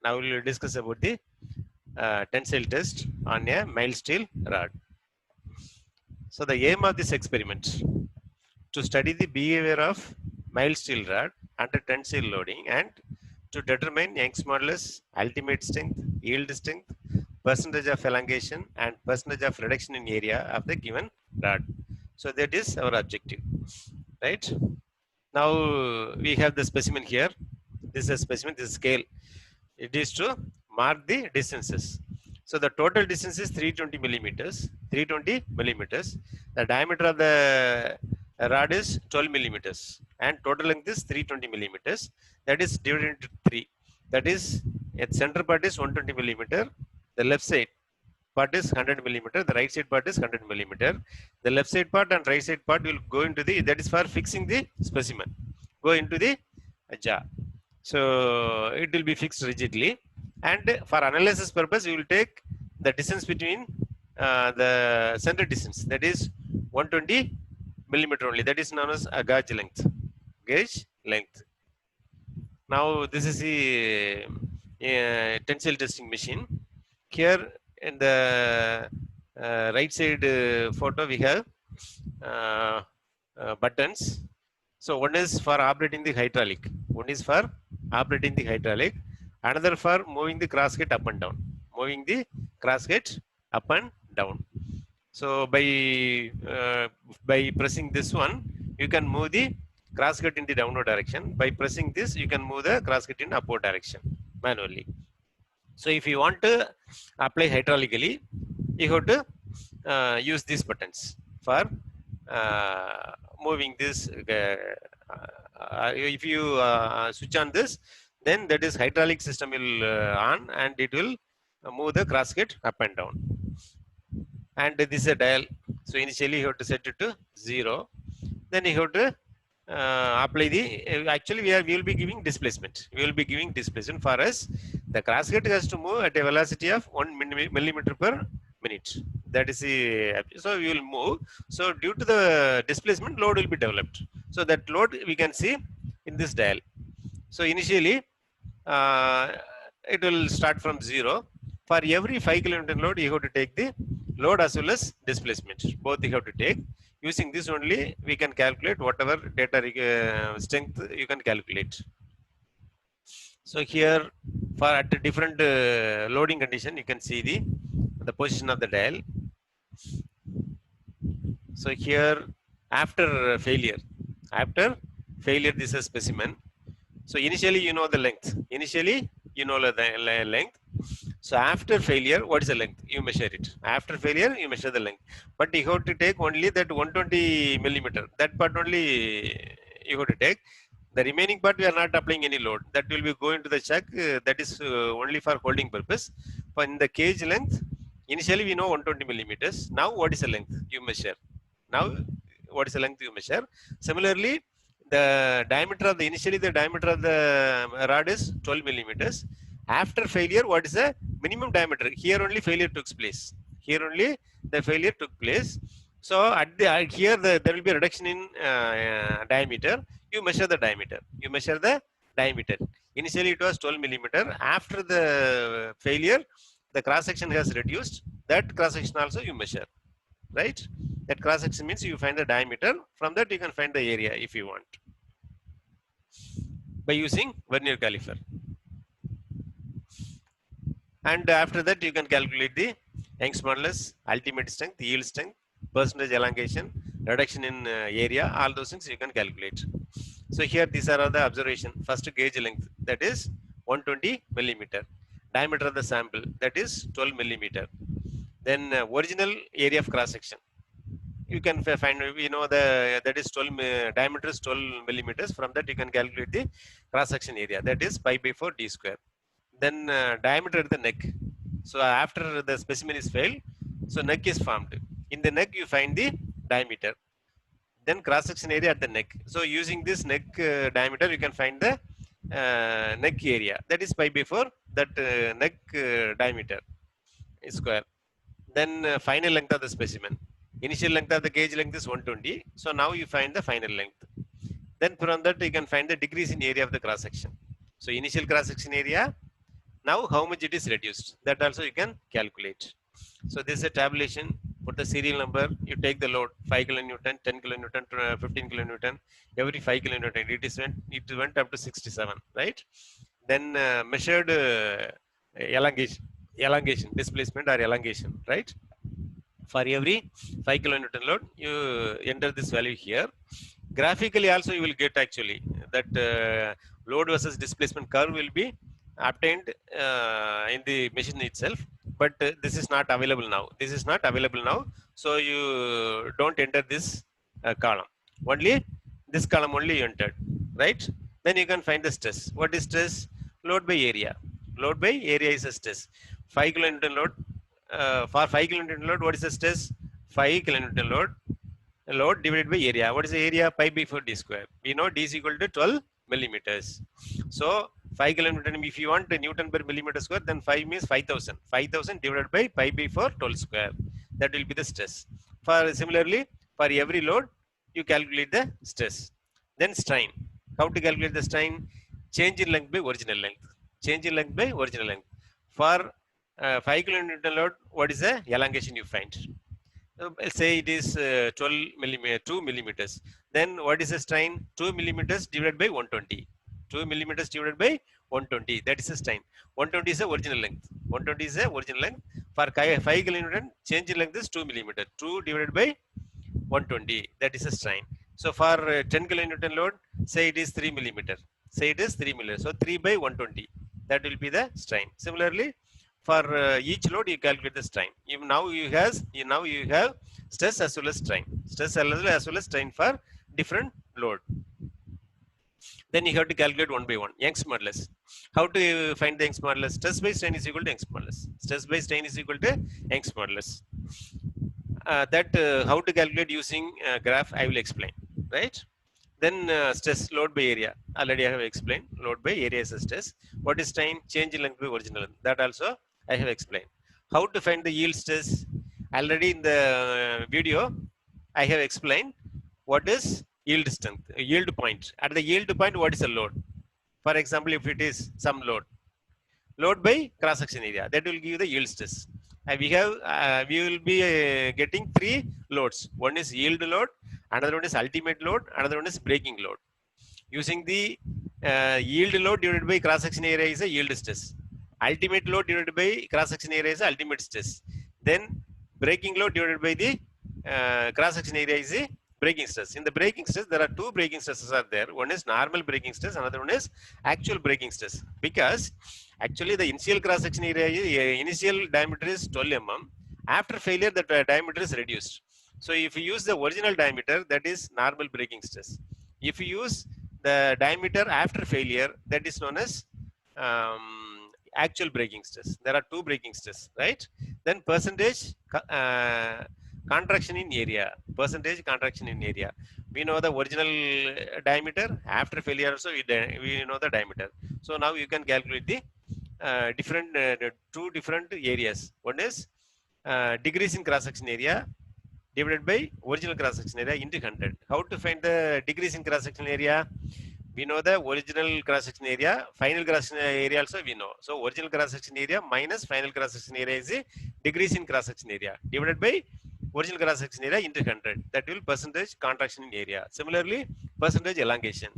Now we will discuss about the tensile test on a mild steel rod. So the aim of this experiment to study the behavior of mild steel rod under tensile loading and to determine Young's modulus, ultimate strength, yield strength, percentage of elongation and percentage of reduction in area of the given rod. So that is our objective, right? Now we have the specimen here. This is a specimen, this is scale. It is to mark the distances. So the total distance is 320 millimeters. 320 millimeters. The diameter of the rod is 12 millimeters, and total length is 320 millimeters. That is divided into 3. That is, its center part is 120 millimeter. The left side part is 100 millimeter. The right side part is 100 millimeter. The left side part and right side part will go into the, that is for fixing the specimen, go into the jaw. So it will be fixed rigidly, and for analysis purpose we will take the distance between the center distance, that is 120 millimeter only, that is known as a gauge length. Gauge length. Now this is the tensile testing machine. Here in the right side photo we have buttons. So one is for operating the hydraulic, one is for operating the hydraulic, another for moving the crosscut up and down, moving the crosscut up and down. So by pressing this one, you can move the crosscut in the downward direction. By pressing this, you can move the crosscut in upward direction manually. So if you want to apply hydraulically, you have to use these buttons for moving this. If you switch on this, then that is hydraulic system will on, and it will move the crosscut up and down. And this is a dial. So initially you have to set it to 0. Then you have to apply the, actually we will be giving displacement. We will be giving displacement. For us, the crosscut has to move at a velocity of 1 millimeter per minute. That is the, so we will move. So due to the displacement, load will be developed. So that load we can see in this dial. So initially it will start from 0. For every 5 kilometer load, you have to take the load as well as displacement. Both you have to take. Using this only, we can calculate whatever data strength you can calculate. So here, for at a different loading condition, you can see the position of the dial. So here, after failure, this is a specimen. So initially you know the length. Initially you know the length. So after failure, what is the length? You measure it. After failure, you measure the length. But you have to take only that 120 millimeter. That part only you have to take. The remaining part we are not applying any load. That will be going to the chuck. That is only for holding purpose. For in the cage length, initially we know 120 millimeters. Now what is the length? You measure. Now what is the length you measure? Similarly, the diameter of the, initially the diameter of the rod is 12 millimeters. After failure, what is the minimum diameter? Here only failure took place. Here only the failure took place. So at the here there will be a reduction in diameter. You measure the diameter. You measure the diameter. Initially it was 12 millimeter. After the failure, the cross section has reduced. That cross section also you measure, right? That cross section means you find the diameter. From that you can find the area if you want by using vernier caliper. And after that you can calculate the Young's modulus, ultimate strength, yield strength, percentage elongation, reduction in area, all those things you can calculate. So here these are all the observation. First, gauge length, that is 120 millimeter. Diameter of the sample, that is 12 millimeter. Then original area of cross section. You can find, you know, that is 12 diameter is 12 millimeters. From that you can calculate the cross section area, that is pi by 4 d square. Then diameter at the neck. So after the specimen is failed, so neck is formed. In the neck you find the diameter. Then cross section area at the neck. So using this neck diameter, you can find the neck area, that is pi by 4 that neck diameter square. Then final length of the specimen. Initial length of the gauge length is 120. So now you find the final length. Then from that you can find the decrease in area of the cross section. So initial cross section area Now how much it is reduced, that also you can calculate. So this is a tabulation. Put the serial number, you take the load 5 kilonewton, 10 kilonewton, 15 kilonewton, every 5 kilonewton it went up to 67, right? Then measured elongation, displacement or elongation, right? For every 5 kilonewton load, you enter this value here. Graphically also you will get actually that load versus displacement curve will be obtained in the machine itself, but this is not available now. This is not available now, so you don't enter this column. Only this column only you entered, right? Then you can find the stress. What is stress? Load by area. Load by area is a stress. 5 kilonewton load. For 5 kilonewton load, what is the stress? 5 kilonewton load divided by area. What is the area? Pi by 4 d square. We know d is equal to 12 millimeters. So 5 kilonewton, if you want Newton per millimeter square, then 5 means 5000. 5000 divided by pi by 4 12 square. That will be the stress. For similarly, for every load, you calculate the stress. Then strain. How to calculate the strain? Change in length by original length. Change in length by original length. For 5 kilonewton load, what is the elongation you find? Say it is 12 millimeter, 2 millimeters. Then what is the strain? 2 millimeters divided by 120. 2 millimeters divided by 120. That is the strain. 120 is the original length. 120 is the original length. For 5 kilonewton, change in length is 2 millimeter. 2 divided by 120. That is the strain. So for 10 kilonewton load, say it is 3 millimeter. Say it is 3 millimeter. So 3 by 120. That will be the strain. Similarly, for each load, you calculate the strain. Now you have stress as well as strain. Stress as well as strain for different load. Then you have to calculate one by one. Young's modulus. How to find the Young's modulus? Stress by strain is equal to Young's modulus. Stress by strain is equal to Young's modulus. How to calculate using graph, I will explain. Right? Then stress, load by area. Already I have explained. Load by area is a stress. What is strain? Change in length by original length. That also I have explained. How to find the yield stress? Already in the video, I have explained what is yield strength, yield point. At the yield point, what is the load? For example, if it is some load by cross section area, that will give the yield stress. And we will be getting 3 loads. One is yield load, another one is ultimate load, another one is breaking load. Using the yield load divided by cross section area is a yield stress. Ultimate load divided by cross section area is ultimate stress. Then breaking load divided by the cross section area is the breaking stress. In the breaking stress, there are 2 breaking stresses are there. One is normal breaking stress, another one is actual breaking stress. Because actually the initial cross section area, initial diameter is 12 mm. After failure, the diameter is reduced. So if you use the original diameter, that is normal breaking stress. If you use the diameter after failure, that is known as actual breaking stress. There are 2 breaking stress, right? Then percentage contraction in area. Percentage contraction in area. We know the original diameter. After failure also we know the diameter. So now you can calculate the different 2 different areas. One is degrees in cross section area divided by original cross section area into 100. How to find the degrees in cross section area? We know the original cross section area, final cross section area also we know. So original cross section area minus final cross section area is the degrees in cross section area divided by original cross section area into 100. That will percentage contraction in area. Similarly, percentage elongation,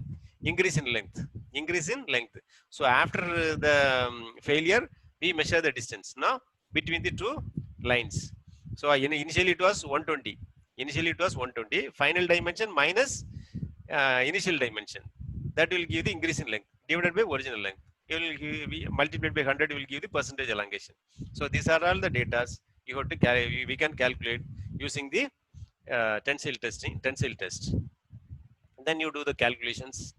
increase in length, increase in length. So after the failure, we measure the distance now between the 2 lines. So initially it was 120. Initially it was 120. Final dimension minus initial dimension. That will give the increase in length divided by original length. It will give, multiplied by 100 will give the percentage elongation. So these are all the data you have to we can calculate using the tensile test. Then you do the calculations.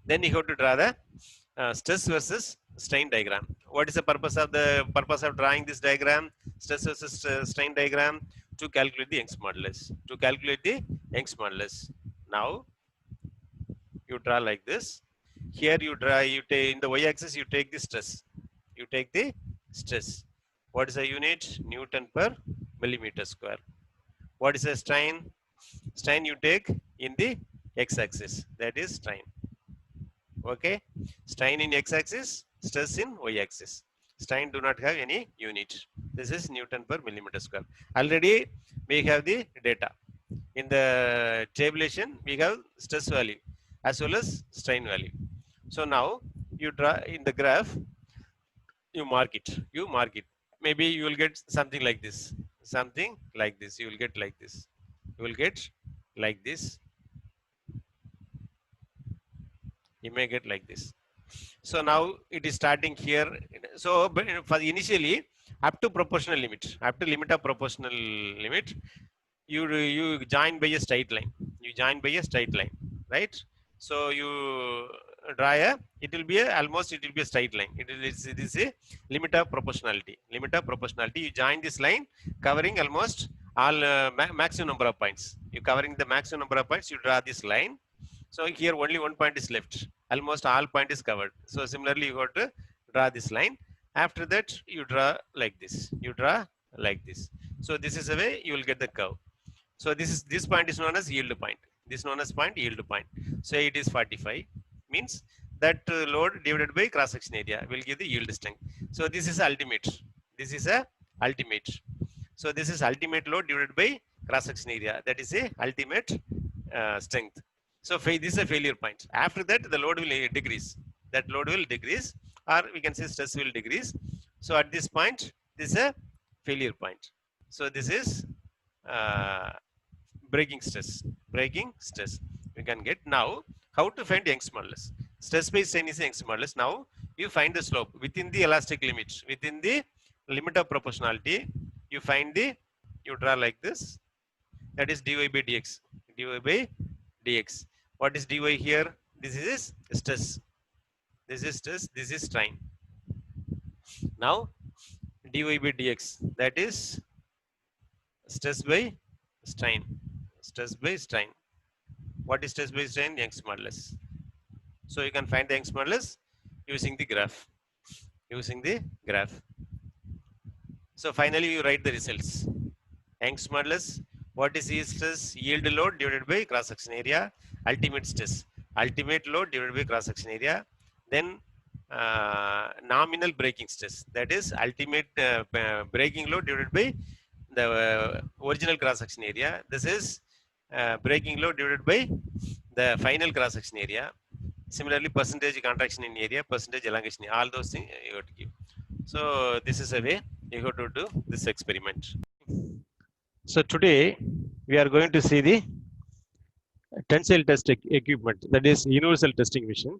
Then you have to draw the stress versus strain diagram. What is the purpose of drawing this diagram? Stress versus strain diagram to calculate the Young's modulus. To calculate the Young's modulus. Now you draw like this. Here you draw. You take in the y-axis. You take the stress. You take the stress. What is the unit? Newton per millimeter square. What is the strain? Strain you take in the x-axis. That is strain. Okay. Strain in x-axis. stress in y-axis. Strain do not have any unit. This is Newton per millimeter square. Already we have the data. In the tabulation, we have stress value as well as strain value. So now you draw in the graph, you mark it. You mark it. Maybe you will get something like this. Something like this. You will get like this. You will get like this. You may get like this. So now it is starting here. So for initially up to proportional limit, up to limit of proportional limit, you join by a straight line. You join by a straight line, right? So you draw a, it will be a, almost it will be a straight line. It is a limit of proportionality. Limit of proportionality. You join this line covering almost all maximum number of points. You covering the maximum number of points. You draw this line. So here only one point is left. Almost all point is covered. So similarly, you got to draw this line. After that, you draw like this. You draw like this. So this is the way you will get the curve. So this point is known as yield point. This known as point yield point. So it is 45. Means that load divided by cross section area will give the yield strength. So this is ultimate. This is a ultimate. So this is ultimate load divided by cross section area. That is a ultimate strength. So this is a failure point. After that, the load will decrease. That load will decrease, or we can say stress will decrease. So at this point, this is a failure point. So this is breaking stress. Breaking stress. We can get now how to find Young's modulus. Stress by strain is Young's modulus. Now you find the slope within the elastic limit, within the limit of proportionality. You find the, you draw like this. That is dy by dx. Dy by dx. What is dy here? This is stress. This is stress. This is strain. Now dy by dx. That is stress by strain. Stress by strain. What is stress by strain? Young's modulus. So you can find the Young's modulus using the graph. Using the graph. So finally you write the results. Young's modulus. What is yield stress? Yield load divided by cross section area. Ultimate stress. Ultimate load divided by cross section area. Then nominal breaking stress. That is ultimate breaking load divided by the original cross section area. This is breaking load divided by the final cross section area. Similarly, percentage contraction in area, percentage elongation, all those things you have to give. So this is a way you have to do this experiment. So today we are going to see the tensile test equipment, that is universal testing machine.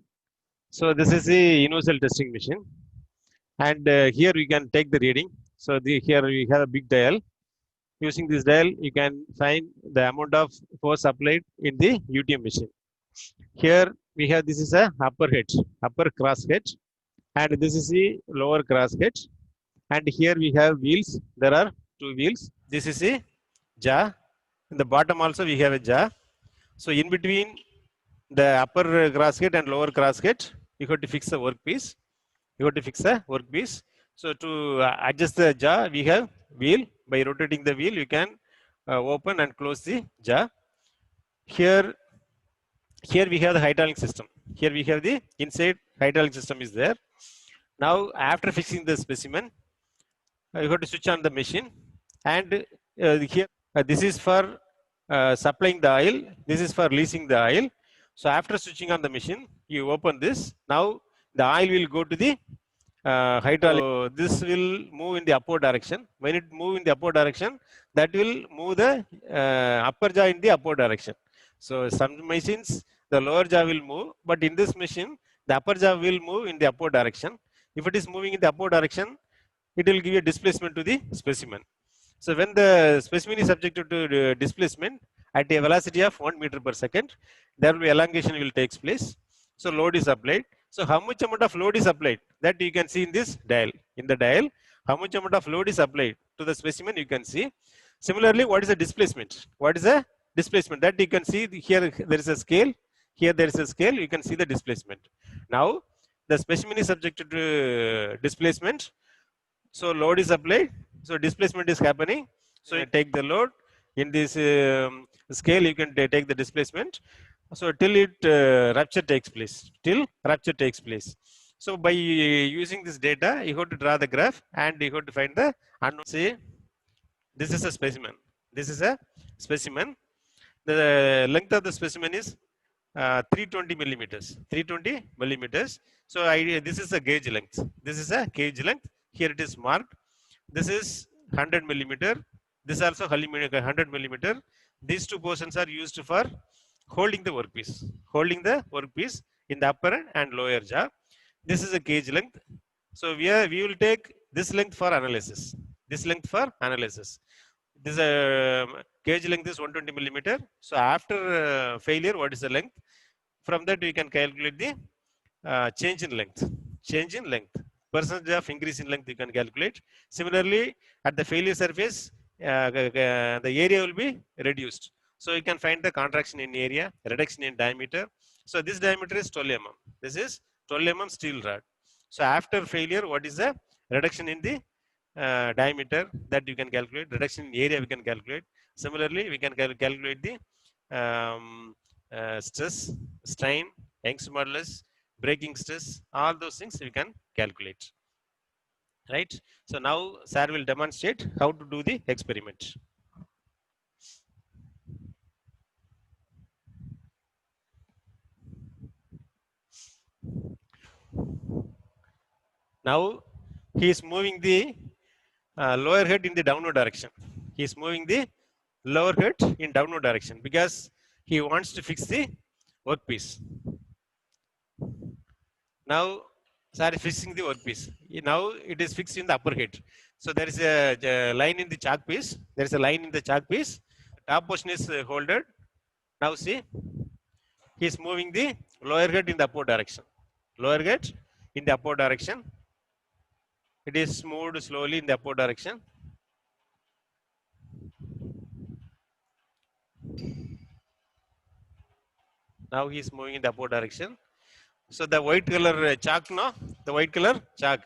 So this is the universal testing machine, and here we can take the reading. So here we have a big dial. Using this dial, you can find the amount of force applied in the UTM machine. Here we have, this is a upper head, upper cross head, and this is the lower cross head. And here we have wheels. There are two wheels. This is a jaw. In the bottom also we have a jaw. So in between the upper cross head and lower cross head, you have to fix the workpiece. You have to fix the workpiece. So to adjust the jaw, we have wheel. By rotating the wheel, you can open and close the jaw. Here we have the hydraulic system. Here we have the inside hydraulic system is there. Now after fixing the specimen, you have to switch on the machine, and here this is for supplying the oil. This is for releasing the oil. So after switching on the machine, you open this. Now the oil will go to the hydraulic. So this will move in the upward direction. When it move in the upward direction, that will move the upper jaw in the upward direction. So some machines, the lower jaw will move, but in this machine, the upper jaw will move in the upward direction. If it is moving in the upward direction, it will give a displacement to the specimen. So when the specimen is subjected to displacement at a velocity of 1 meter per second, there will be elongation will take place. So load is applied. So how much amount of load is applied, that you can see in this dial. In the dial, how much amount of load is applied to the specimen, you can see. Similarly, what is the displacement? What is the displacement? That you can see here. There is a scale. Here there is a scale. You can see the displacement. Now the specimen is subjected to displacement. So load is applied. So displacement is happening. So you take the load in this scale. You can take the displacement. So till it rupture takes place. Till rupture takes place. So by using this data, you have to draw the graph and you have to find the unknown. See, this is a specimen. This is a specimen. The length of the specimen is 320 millimeters. 320 millimeters. So this is a gauge length. This is a gauge length. Here it is marked. This is 100 millimeter. This also 100 millimeter. These two portions are used for holding the workpiece. Holding the workpiece in the upper and lower jaw. This is a gauge length. So we will take this length for analysis. This length for analysis. This gauge length is 120 millimeter. So after failure, what is the length? From that we can calculate the change in length. Change in length. Percentage of increase in length you can calculate. Similarly, at the failure surface, the area will be reduced. So you can find the contraction in area, reduction in diameter. So this diameter is 12 mm. This is 12 mm steel rod. So after failure, what is the reduction in the diameter that you can calculate? Reduction in area we can calculate. Similarly, we can calculate the stress, strain, Young's modulus, breaking stress, all those things we can calculate. Right? So now sir will demonstrate how to do the experiment. Now he is moving the lower head in the downward direction. He is moving the lower head in downward direction because he wants to fix the workpiece. Now sir is fixing the workpiece. Now it is fixed in the upper head. So there is a line in the chalk piece. There is a line in the chalk piece. Top portion is holded. Now see, he is moving the lower head in the upward direction. Lower head in the upward direction. It is moved slowly in the upward direction. Now he is moving in the upward direction. So the white color chalk, no? The white color chalk.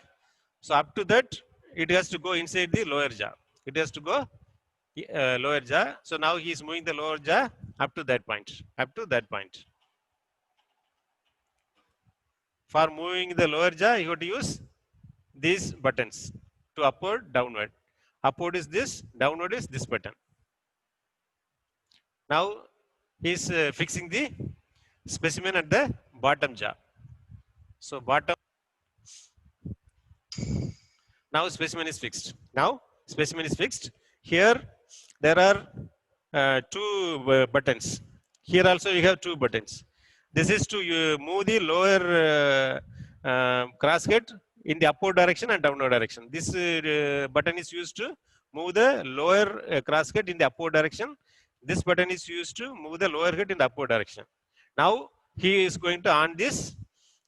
So up to that, it has to go inside the lower jaw. It has to go lower jaw. So now he is moving the lower jaw up to that point. Up to that point. For moving the lower jaw, you have to use these buttons to upward, downward. Upward is this, downward is this button. Now he is fixing the specimen at the bottom jaw. So bottom. Now specimen is fixed. Now specimen is fixed. Here there are two buttons. Here also we have two buttons. This is to move the lower crosshead in the upward direction and downward direction. This button is used to move the lower crosshead in the upward direction. This button is used to move the lower head in the upward direction. Now he is going to on this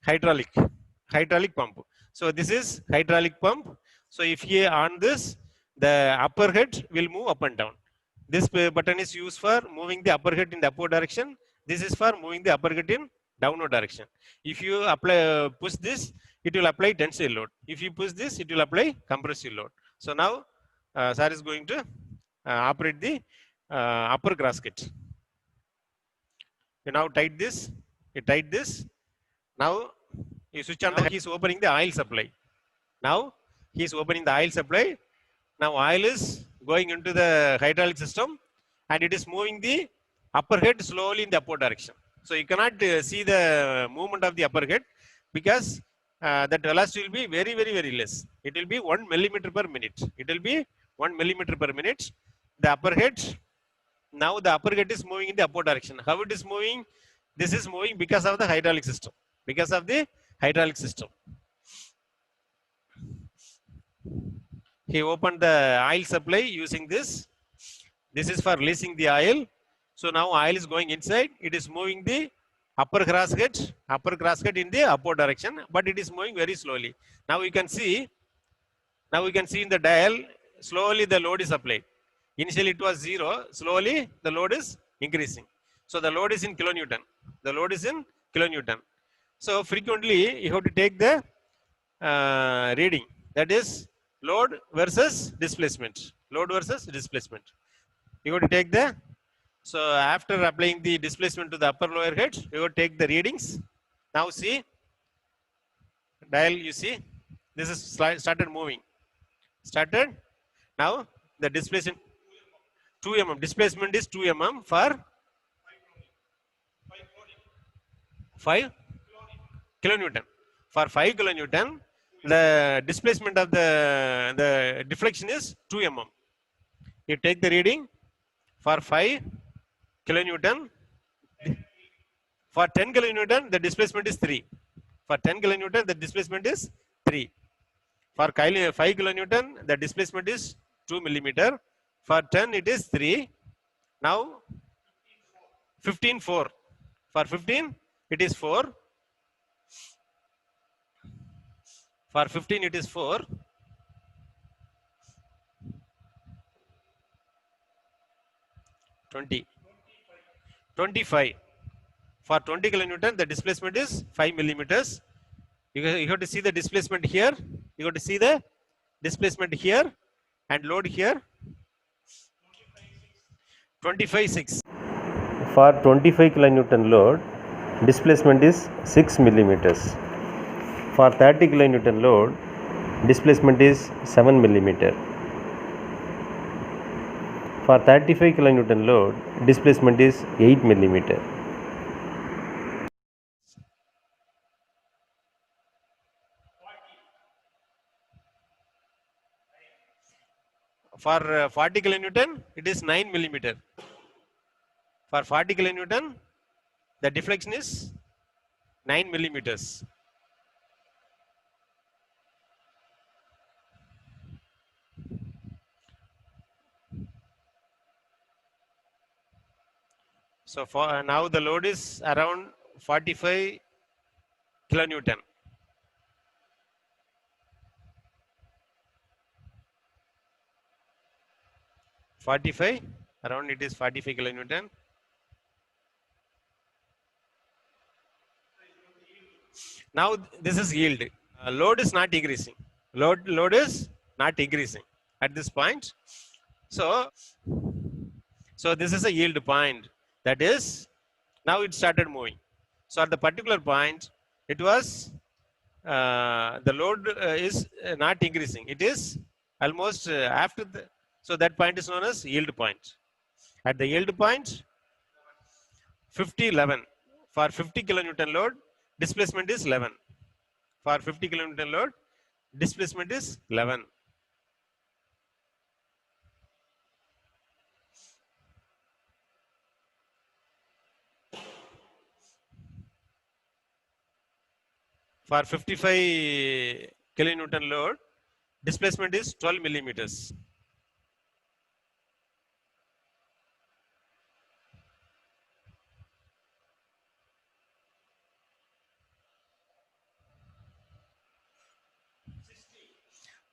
hydraulic pump. So this is hydraulic pump. So if he on this, the upper head will move up and down. This button is used for moving the upper head in the upward direction. This is for moving the upper head in downward direction. If you apply push this, it will apply tensile load. If you push this, it will apply compressive load. So now sir is going to operate the upper gasket. You now tight this. You tight this. Now you switch on. He is opening the oil supply. Now he is opening the oil supply. Now oil is going into the hydraulic system, and it is moving the upper head slowly in the upward direction. So you cannot see the movement of the upper head because that velocity will be very, very, very less. It will be 1 millimeter per minute. It will be 1 millimeter per minute. The upper head. Now the upper head is moving in the upward direction. How it is moving? This is moving because of the hydraulic system. Because of the hydraulic system. He opened the oil supply using this. This is for releasing the oil. So now oil is going inside. It is moving the upper gasket in the upward direction, but it is moving very slowly. Now we can see. Now we can see in the dial. Slowly the load is applied. Initially it was 0. Slowly the load is increasing. So the load is in kilonewton. The load is in kilonewton. So frequently you have to take the reading. That is load versus displacement. Load versus displacement. You have to take the. So after applying the displacement to the upper lower head, you have to take the readings. Now see. dial, you see, this is started moving. Started. Now the displacement 2 mm. Displacement is 2 mm for 5 kilonewton. For 5 kilonewton, the displacement of the deflection is 2 mm. You take the reading for 5 kilonewton. For 10 kilonewton, the displacement is 3. For 10 kilonewton, the displacement is 3. For 5 kilonewton, the displacement is 2 millimeter. For 10, it is 3. Now, 15, 4. For 15, it is 4. For 15, it is 4. 20. 25. For 20 kilonewton, the displacement is 5 millimeters. You have to see the displacement here. You have to see the displacement here and load here. 25.6. For 25 kilonewton load, displacement is 6 millimeters. For 30 kilonewton load, displacement is 7 millimeter. For 35 kilonewton load, displacement is 8 millimeter. For 40 kilonewton, it is 9 millimeter. For 40 kilonewton, the deflection is 9 millimeters. So for now the load is around 45 kilonewton. Around it is 45 kilonewton. Now this is yield. Load is not increasing. Load is not increasing at this point. So this is a yield point. That is, now it started moving. So at the particular point, it was the load is not increasing. It is almost after the. So that point is known as yield point. At the yield point, 11. For 50 kilonewton load, displacement is 11. For 50 kilonewton load, displacement is 11. For 55 kilonewton load, displacement is 12 millimeters.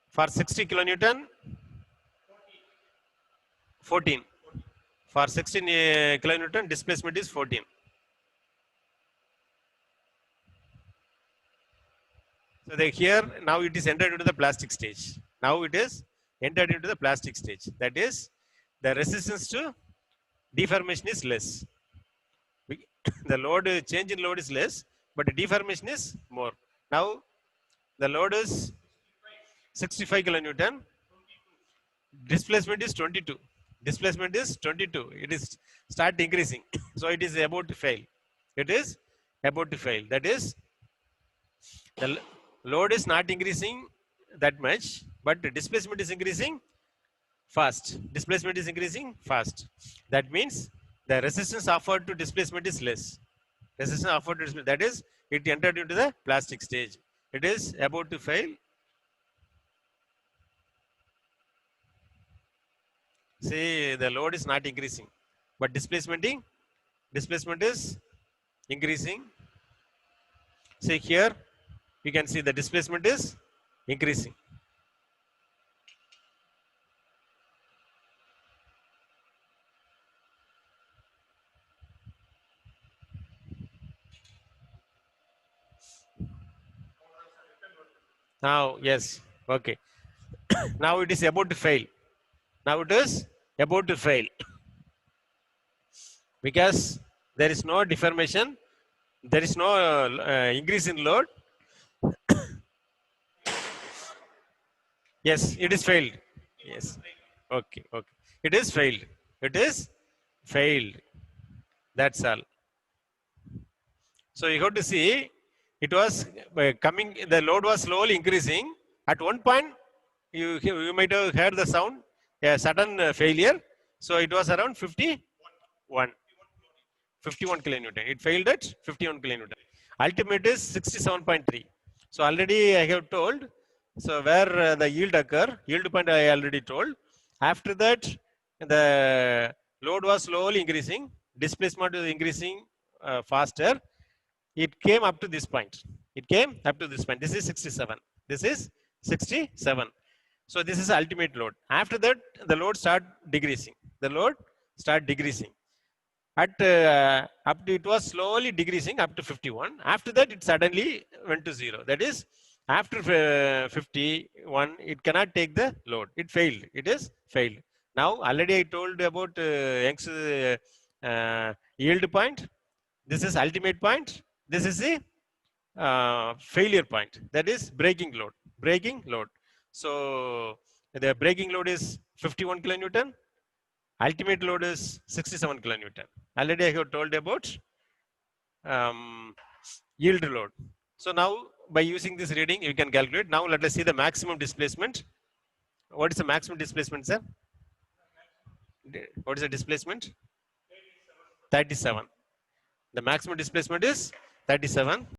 For 60 kilonewton, 14. For 16 kilonewton, displacement is 14. So here now it is entered into the plastic stage. Now it is entered into the plastic stage. That is, the resistance to deformation is less. The load change in load is less, but the deformation is more. Now the load is 65 kilonewton. Displacement is 22. Displacement is 22. It is start increasing. So it is about to fail. It is about to fail. That is, the load is not increasing that much, but the displacement is increasing fast. Displacement is increasing fast. That means the resistance offered to displacement is less. Resistance offered to displacement, that is, it entered into the plastic stage. It is about to fail. See, the load is not increasing, but displacement is increasing. See here, you can see the displacement is increasing. Now, yes, okay. Now it is about to fail. Now it is about to fail because there is no deformation, there is no increase in load. Yes, it is failed. Yes. Okay, okay. It is failed. It is failed. That's all. So you have to see it was coming, the load was slowly increasing. At one point, you might have heard the sound, a sudden failure. So it was around 51, 51 kilonewton. It failed at 51 kilonewton. Ultimate is 67.3. So already I have told. So where the yield occur, yield point I already told. After that, the load was slowly increasing. Displacement is increasing faster. It came up to this point. It came up to this point. This is 67. This is 67. So this is ultimate load. After that, the load start decreasing. The load start decreasing. At up to, it was slowly decreasing up to 51. After that, it suddenly went to 0. That is, after 51, it cannot take the load. It failed. It is failed. Now already I told about Young's yield point. This is ultimate point. This is the failure point. That is breaking load. Breaking load. So the breaking load is 51 kilonewton. Ultimate load is 67 kilonewton. Already I have told about um, yield load. So now by using this reading, you can calculate. Now let us see the maximum displacement. What is the maximum displacement, sir? What is the displacement? 37. The maximum displacement is 37.